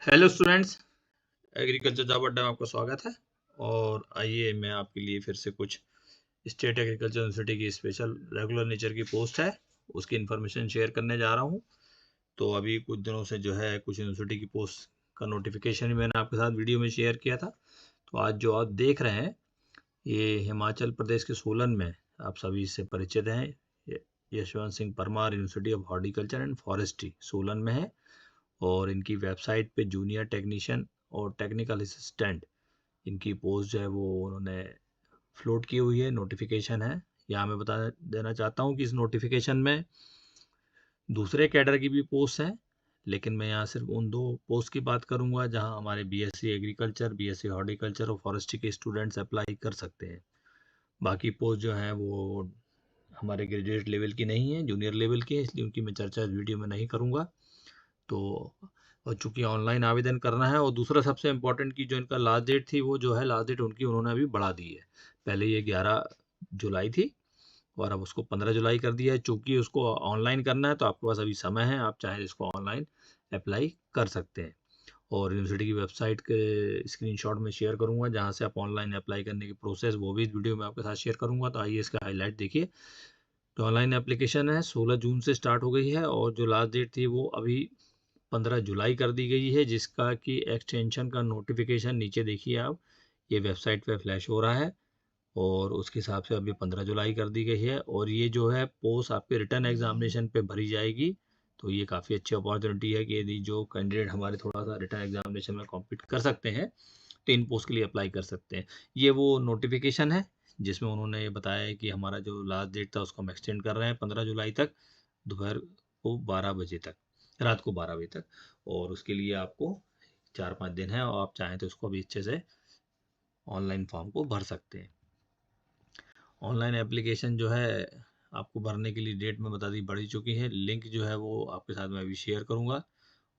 Hello students, agriculture job अड्डा में आपका स्वागत है। और आइए मैं आपके लिए फिर से कुछ स्टेट एग्रीकल्चर यूनिवर्सिटी की स्पेशल रेगुलर नेचर की पोस्ट है उसकी इन्फॉर्मेशन शेयर करने जा रहा हूँ। तो अभी कुछ दिनों से जो है कुछ यूनिवर्सिटी की पोस्ट का नोटिफिकेशन मैंने आपके साथ वीडियो में शेयर किया था। तो आज जो आप देख रहे हैं ये हिमाचल प्रदेश के सोलन में, आप सभी इससे परिचित हैं। Yashwant Singh Parmar university of horticulture and forestry Solan में है। और इनकी वेबसाइट पे जूनियर टेक्नीशियन और टेक्निकल असिस्टेंट इनकी पोस्ट जो है वो उन्होंने फ्लोट की हुई है, नोटिफिकेशन है। यहाँ मैं बता देना चाहता हूँ कि इस नोटिफिकेशन में दूसरे कैडर की भी पोस्ट हैं, लेकिन मैं यहाँ सिर्फ उन दो पोस्ट की बात करूँगा जहाँ हमारे बीएससी एग्रीकल्चर, बीएससी हॉर्टिकल्चर और फॉरेस्ट्री के स्टूडेंट्स अप्लाई कर सकते हैं। बाकी पोस्ट जो है वो हमारे ग्रेजुएट लेवल की नहीं है, जूनियर लेवल की है, इसलिए उनकी मैं चर्चा इस वीडियो में नहीं करूँगा। तो और चूंकि ऑनलाइन आवेदन करना है, और दूसरा सबसे इम्पोर्टेंट की जो इनका लास्ट डेट थी वो जो है लास्ट डेट उनकी उन्होंने अभी बढ़ा दी है। पहले ये 11 जुलाई थी और अब उसको 15 जुलाई कर दिया है। चूंकि उसको ऑनलाइन करना है तो आपके पास अभी समय है, आप चाहे इसको ऑनलाइन अप्लाई कर सकते हैं। और यूनिवर्सिटी की वेबसाइट के स्क्रीनशॉट में शेयर करूंगा जहां से आप ऑनलाइन अप्लाई करने की प्रोसेस वो भी इस वीडियो में आपके साथ शेयर करूंगा। तो आइए इसका हाईलाइट देखिए। जो ऑनलाइन एप्लीकेशन है 16 जून से स्टार्ट हो गई है और जो लास्ट डेट थी वो अभी 15 जुलाई कर दी गई है, जिसका कि एक्सटेंशन का नोटिफिकेशन नीचे देखिए आप, ये वेबसाइट पे फ्लैश हो रहा है। और उसके हिसाब से अभी 15 जुलाई कर दी गई है। और ये जो है पोस्ट आपके रिटर्न एग्जामिनेशन पे भरी जाएगी। तो ये काफ़ी अच्छी अपॉर्चुनिटी है कि यदि जो कैंडिडेट हमारे थोड़ा सा रिटर्न एग्जामिनेशन में कॉम्पीट कर सकते हैं तो इन पोस्ट के लिए अप्लाई कर सकते हैं। ये वो नोटिफिकेशन है जिसमें उन्होंने ये बताया है कि हमारा जो लास्ट डेट था उसको हम एक्सटेंड कर रहे हैं 15 जुलाई तक, दोपहर को 12 बजे तक, रात को 12 बजे तक। और उसके लिए आपको 4-5 दिन है और आप चाहें तो इसको अभी अच्छे से ऑनलाइन फॉर्म को भर सकते हैं। ऑनलाइन एप्लीकेशन जो है आपको भरने के लिए डेट में बता दी बढ़ी चुकी है। लिंक जो है वो आपके साथ मैं अभी शेयर करूँगा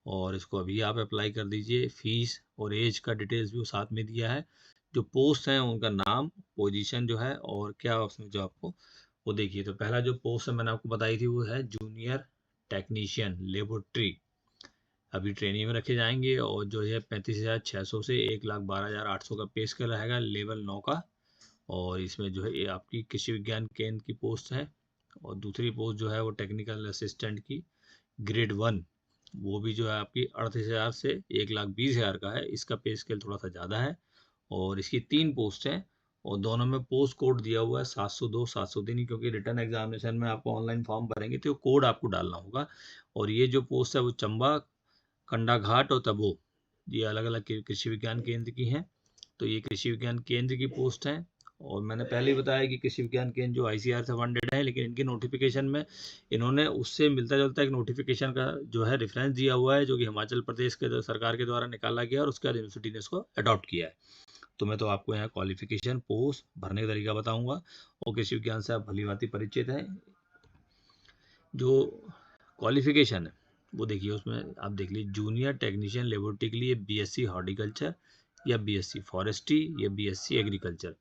और इसको अभी आप अप्लाई कर दीजिए। फीस और एज का डिटेल्स भी वो साथ में दिया है। जो पोस्ट हैं उनका नाम, पोजीशन जो है और क्या उसमें जो आपको वो देखिए। तो पहला जो पोस्ट है मैंने आपको बताई थी वो है जूनियर टेक्नीशियन लेबोरेटरी, अभी ट्रेनिंग में रखे जाएंगे। और जो है 35,600 से 1,12,800 का पे स्केल रहेगा लेवल 9 का। और इसमें जो है ये आपकी कृषि विज्ञान केंद्र की पोस्ट है। और दूसरी पोस्ट जो है वो टेक्निकल असिस्टेंट की ग्रेड 1, वो भी जो है आपकी 38,000 से 1,20,000 का है। इसका पे स्केल थोड़ा सा ज़्यादा है। और इसकी 3 पोस्ट हैं और दोनों में पोस्ट कोड दिया हुआ है 702 703, क्योंकि रिटर्न एग्जामिनेशन में आपको ऑनलाइन फॉर्म भरेंगे तो कोड आपको डालना होगा। और ये जो पोस्ट है वो चंबा, कंडाघाट और तबो, ये अलग अलग कृषि विज्ञान केंद्र की हैं। तो ये कृषि विज्ञान केंद्र की पोस्ट है। और मैंने पहले ही बताया कि कृषि विज्ञान केंद्र जो आईसीआर से फंडेड है, लेकिन इनके नोटिफिकेशन में इन्होंने उससे मिलता जुलता एक नोटिफिकेशन का जो है रेफरेंस दिया हुआ है, जो कि हिमाचल प्रदेश के सरकार के द्वारा निकाला गया और उसके बाद यूनिवर्सिटी ने इसको अडॉप्ट किया है। तो मैं तो आपको यहाँ क्वालिफिकेशन, पोस्ट भरने का तरीका बताऊंगा। और कृषि विज्ञान से आप भली भांति परिचित हैं। जो क्वालिफिकेशन है वो देखिए, उसमें आप देख लीजिए जूनियर टेक्नीशियन लेबोरेटरी के लिए बीएससी हॉर्टिकल्चर या बीएससी फॉरेस्ट्री या बीएससी एग्रीकल्चर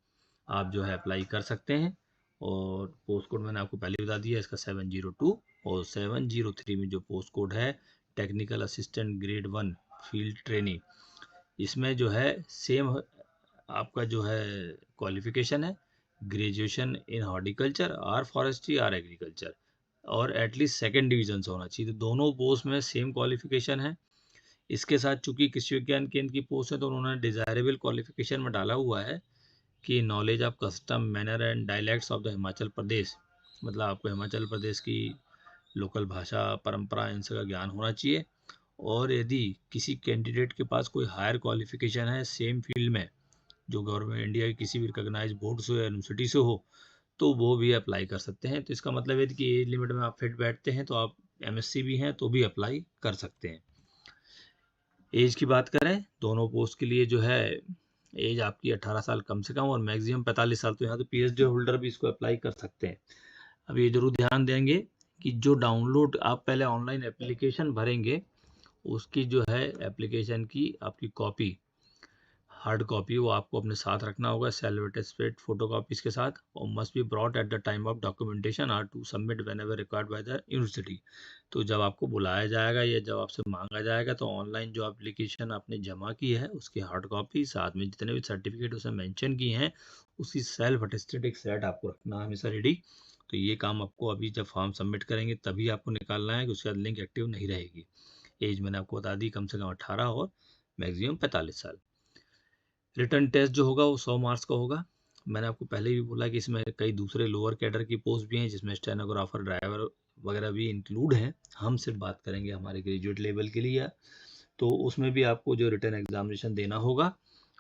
आप जो है अप्लाई कर सकते हैं। और पोस्ट कोड मैंने आपको पहले बता दिया इसका 702। और 703 में जो पोस्ट कोड है technical assistant grade 1 field training, इसमें जो है सेम आपका जो है क्वालिफिकेशन है ग्रेजुएशन इन हॉर्टिकल्चर और फॉरेस्ट्री और एग्रीकल्चर, और एटलीस्ट सेकेंड डिवीजन से होना चाहिए। तो दोनों पोस्ट में सेम क्वालिफिकेशन है। इसके साथ चूंकि कृषि विज्ञान केंद्र की पोस्ट है तो उन्होंने डिजायरेबल क्वालिफिकेशन में डाला हुआ है कि knowledge of custom manner and dialects of the Himachal Pradesh, मतलब आपको हिमाचल प्रदेश की लोकल भाषा परंपरा इन सब का ज्ञान होना चाहिए। और यदि किसी कैंडिडेट के पास कोई हायर क्वालिफिकेशन है सेम फील्ड में जो गवर्नमेंट इंडिया की किसी भी रिकॉग्नाइज बोर्ड से या यूनिवर्सिटी से हो तो वो भी अप्लाई कर सकते हैं। तो इसका मतलब है कि एज लिमिट में आप फिट बैठते हैं तो आप एमएससी भी हैं तो भी अप्लाई कर सकते हैं। एज की बात करें दोनों पोस्ट के लिए जो है एज आपकी 18 साल कम से कम और मैक्सिमम 45 साल। तो यहाँ तो पीएचडी होल्डर भी इसको अप्लाई कर सकते हैं। अब ये जरूर ध्यान देंगे कि जो डाउनलोड आप पहले ऑनलाइन एप्लीकेशन भरेंगे उसकी जो है एप्लीकेशन की आपकी कॉपी हार्ड कॉपी वो आपको अपने साथ रखना होगा सेल्फ अटेस्टेड फोटो कॉपीज के साथ, और must be brought at the time of documentation are to submit whenever required by the university. तो जब आपको बुलाया जाएगा या जब आपसे मांगा जाएगा तो ऑनलाइन जो एप्लीकेशन आपने जमा की है उसकी हार्ड कॉपी, साथ में जितने भी सर्टिफिकेट उसमें मेंशन किए हैं उसकी सेल्फ अटेस्टेड एक सेट आपको रखना है हमेशा रेडी। तो ये काम आपको अभी जब फॉर्म सबमिट करेंगे तभी आपको निकालना है कि उसके बाद लिंक एक्टिव नहीं रहेगी। एज मैंने आपको बता दी, कम से कम 18 और मैक्सिमम 45 साल। रिटर्न टेस्ट जो होगा वो 100 मार्क्स का होगा। मैंने आपको पहले भी बोला कि इसमें कई दूसरे लोअर कैडर की पोस्ट भी हैं जिसमें स्टेनोग्राफर, ड्राइवर वगैरह भी इंक्लूड हैं। हम सिर्फ बात करेंगे हमारे ग्रेजुएट लेवल के लिए। तो उसमें भी आपको जो रिटर्न एग्जामिनेशन देना होगा,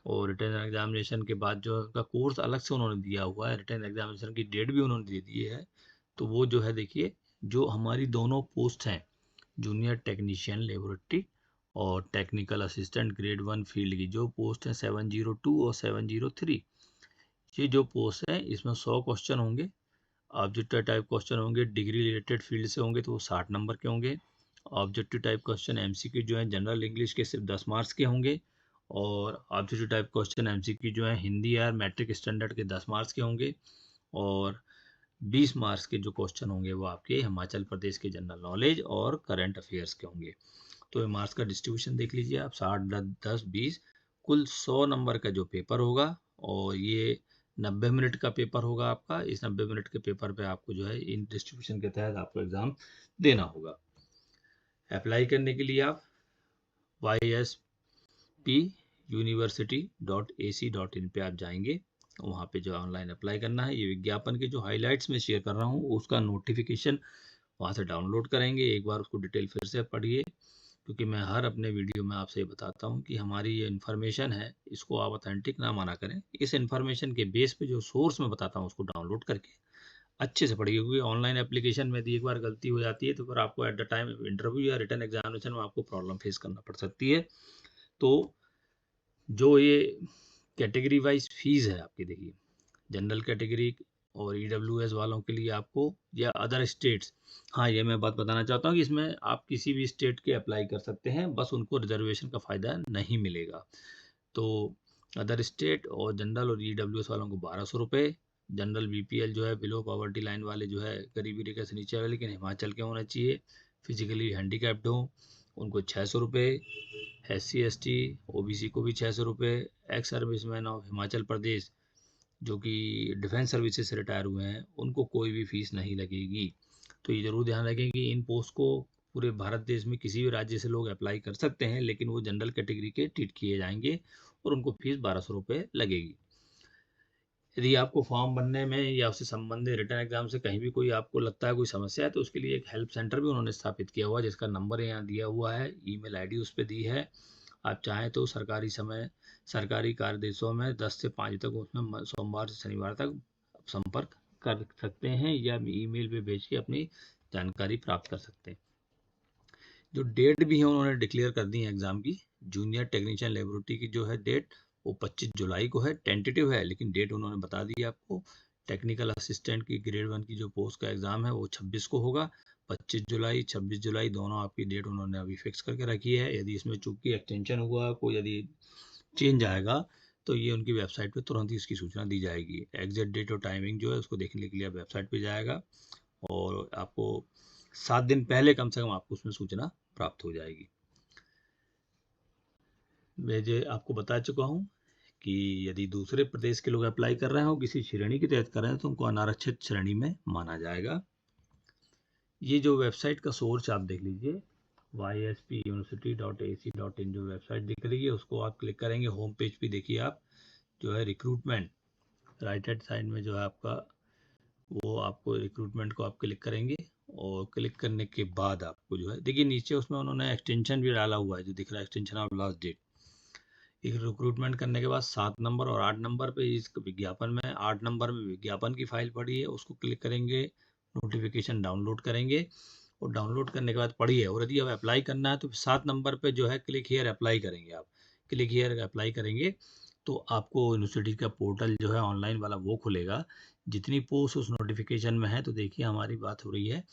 और रिटर्न एग्जामिनेशन के बाद जो उनका कोर्स अलग से उन्होंने दिया हुआ है, रिटर्न एग्जामिनेशन की डेट भी उन्होंने दे दी है। तो वो जो है देखिए, जो हमारी दोनों पोस्ट हैं जूनियर टेक्नीशियन लेबोरेटरी और टेक्निकल असिस्टेंट ग्रेड 1 फील्ड की जो पोस्ट है 702 और 703, ये जो पोस्ट है इसमें 100 क्वेश्चन होंगे। ऑब्जेक्टिव टाइप क्वेश्चन होंगे, डिग्री रिलेटेड फील्ड से होंगे तो वो 60 नंबर के होंगे। ऑब्जेक्टिव टाइप क्वेश्चन एमसीक्यू जो है जनरल इंग्लिश के सिर्फ 10 मार्क्स के होंगे, और ऑब्जेक्टिव टाइप क्वेश्चन एमसीक्यू जो है हिंदी या मैट्रिक स्टैंडर्ड के 10 मार्क्स के होंगे, और 20 मार्क्स के जो क्वेश्चन होंगे वो आपके हिमाचल प्रदेश के जनरल नॉलेज और करंट अफेयर्स के होंगे। तो मार्क्स का डिस्ट्रीब्यूशन देख लीजिए आप, 60 10 20 कुल 100 नंबर का जो पेपर होगा, और ये 90 मिनट का पेपर होगा आपका। इस 90 मिनट के पेपर पे आपको जो है इन डिस्ट्रीब्यूशन के तहत आपको एग्जाम देना होगा। अप्लाई करने के लिए आप yspuniversity.ac.in पे आप जाएंगे, वहाँ पे जो ऑनलाइन अप्लाई करना है। ये विज्ञापन के जो हाइलाइट्स में शेयर कर रहा हूँ उसका नोटिफिकेशन वहाँ से डाउनलोड करेंगे। एक बार उसको डिटेल फिर से पढ़िए, क्योंकि मैं हर अपने वीडियो में आपसे बताता हूँ कि हमारी ये इन्फॉर्मेशन है इसको आप ऑथेंटिक ना माना करें। इस इन्फॉर्मेशन के बेस पे जो सोर्स में बताता हूँ उसको डाउनलोड करके अच्छे से पढ़िए, क्योंकि ऑनलाइन एप्लीकेशन में यदि एक बार गलती हो जाती है तो फिर आपको एट द टाइम इंटरव्यू या रिटर्न एग्जामिनेशन में आपको प्रॉब्लम फेस करना पड़ सकती है। तो जो ये कैटेगरी वाइज फीस है आपकी, देखिए जनरल कैटेगरी और ईडब्ल्यूएस वालों के लिए आपको, या अदर स्टेट्स, हाँ ये मैं बात बताना चाहता हूँ कि इसमें आप किसी भी स्टेट के अप्लाई कर सकते हैं, बस उनको रिजर्वेशन का फ़ायदा नहीं मिलेगा। तो अदर स्टेट और जनरल और ईडब्ल्यूएस वालों को 1200 रुपये, जनरल बीपीएल जो है बिलो पॉवर्टी लाइन वाले जो है गरीबी रेखा से नीचे वाले लेकिन हिमाचल के होना चाहिए, फिजिकली हैंडीकैप्ड हो, उनको 600 रुपये, SC ST OBC को भी 600 रुपये, ex serviceman of Himachal Pradesh जो कि डिफेंस सर्विसेज से रिटायर हुए हैं उनको कोई भी फीस नहीं लगेगी। तो ये जरूर ध्यान रखें कि इन पोस्ट को पूरे भारत देश में किसी भी राज्य से लोग अप्लाई कर सकते हैं, लेकिन वो जनरल कैटेगरी के ट्रीट किए जाएंगे और उनको फीस 1200 रुपये लगेगी। यदि आपको फॉर्म भरने में या उससे संबंधित रिटर्न एग्जाम से कहीं भी कोई आपको लगता है कोई समस्या है तो उसके लिए एक हेल्प सेंटर भी उन्होंने स्थापित किया हुआ है, जिसका नंबर यहाँ दिया हुआ है, ईमेल आईडी उस पर दी है। आप चाहें तो सरकारी कार्य दिवसों में 10 से 5 तक उसमें सोमवार से शनिवार तक संपर्क कर सकते हैं, या ईमेल पे भेज के अपनी जानकारी प्राप्त कर सकते हैं। जो डेट भी है उन्होंने डिक्लेयर कर दी है एग्जाम की। जूनियर टेक्नीशियन लेबोरेटरी की जो है डेट वो 25 जुलाई को है, टेंटेटिव है लेकिन डेट उन्होंने बता दी आपको। टेक्निकल असिस्टेंट की ग्रेड 1 की जो पोस्ट का एग्जाम है वो 26 को होगा। 25 जुलाई 26 जुलाई दोनों आपकी डेट उन्होंने अभी फिक्स करके रखी है। यदि इसमें चूंकि एक्सटेंशन हुआ, कोई यदि चेंज आएगा तो ये उनकी वेबसाइट पे तुरंत ही इसकी सूचना दी जाएगी। एग्जैक्ट डेट और टाइमिंग जो है उसको देखने के लिए वेबसाइट पे जाएगा, और आपको 7 दिन पहले कम से कम आपको उसमें सूचना प्राप्त हो जाएगी। मैं जो आपको बता चुका हूँ कि यदि दूसरे प्रदेश के लोग अप्लाई कर रहे हो किसी श्रेणी के तहत कर रहे हैं तो उनको अनारक्षित श्रेणी में माना जाएगा। ये जो वेबसाइट का सोर्स आप देख लीजिए, yspuniversity.ac.in जो वेबसाइट दिख रही है उसको आप क्लिक करेंगे। होम पेज पे देखिए आप जो है रिक्रूटमेंट, राइट हैंड साइड में जो है आपका, वो आपको रिक्रूटमेंट को आप क्लिक करेंगे, और क्लिक करने के बाद आपको जो है देखिए नीचे उसमें उन्होंने एक्सटेंशन भी डाला हुआ है जो दिख रहा है, एक्सटेंशन ऑफ लास्ट डेट। एक रिक्रूटमेंट करने के बाद 7 नंबर और 8 नंबर पे इस विज्ञापन में, 8 नंबर में विज्ञापन की फाइल पड़ी है उसको क्लिक करेंगे, नोटिफिकेशन डाउनलोड करेंगे, और डाउनलोड करने के बाद पढ़िए। और यदि अब अप्लाई करना है तो 7 नंबर पे जो है क्लिक हियर अप्लाई करेंगे। आप क्लिक हियर अप्लाई करेंगे तो आपको यूनिवर्सिटी का पोर्टल जो है ऑनलाइन वाला वो खुलेगा। जितनी पोस्ट उस नोटिफिकेशन में है, तो देखिए हमारी बात हो रही है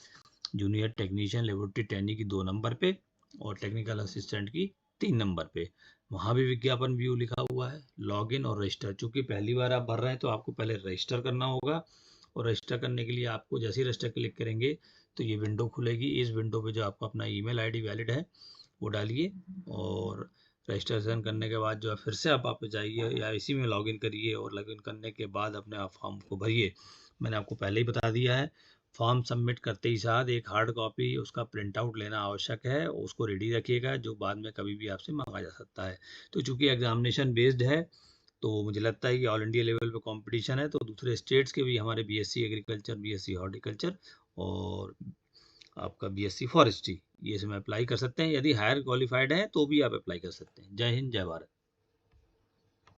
जूनियर टेक्नीशियन लेबोरेटरी ट्रेनी की 2 नंबर पे और टेक्निकल असिस्टेंट की 3 नंबर पे। वहाँ भी विज्ञापन व्यू लिखा हुआ है, लॉगिन और रजिस्टर। चूंकि पहली बार आप भर रहे हैं तो आपको पहले रजिस्टर करना होगा, और रजिस्टर करने के लिए आपको जैसे ही रजिस्टर क्लिक करेंगे तो ये विंडो खुलेगी। इस विंडो पे जो आपका अपना ईमेल आईडी वैलिड है वो डालिए, और रजिस्ट्रेशन करने के बाद जो है फिर से आप वापस जाइए या इसी में लॉगिन करिए, और लॉगिन करने के बाद अपने आप फॉर्म को भरिए। मैंने आपको पहले ही बता दिया है, फॉर्म सबमिट करते ही साथ एक हार्ड कॉपी उसका प्रिंट आउट लेना आवश्यक है, उसको रेडी रखिएगा, जो बाद में कभी भी आपसे मांगा जा सकता है। तो चूंकि एग्जामिनेशन बेस्ड है, तो मुझे लगता है कि ऑल इंडिया लेवल पे कंपटीशन है, तो दूसरे स्टेट्स के भी हमारे बीएससी एग्रीकल्चर, बीएससी हॉर्टिकल्चर और आपका बीएससी फॉरेस्ट्री, ये इसमें अप्लाई कर सकते हैं। यदि हायर क्वालिफाइड हैं तो भी आप अप्लाई कर सकते हैं। जय हिंद, जय भारत।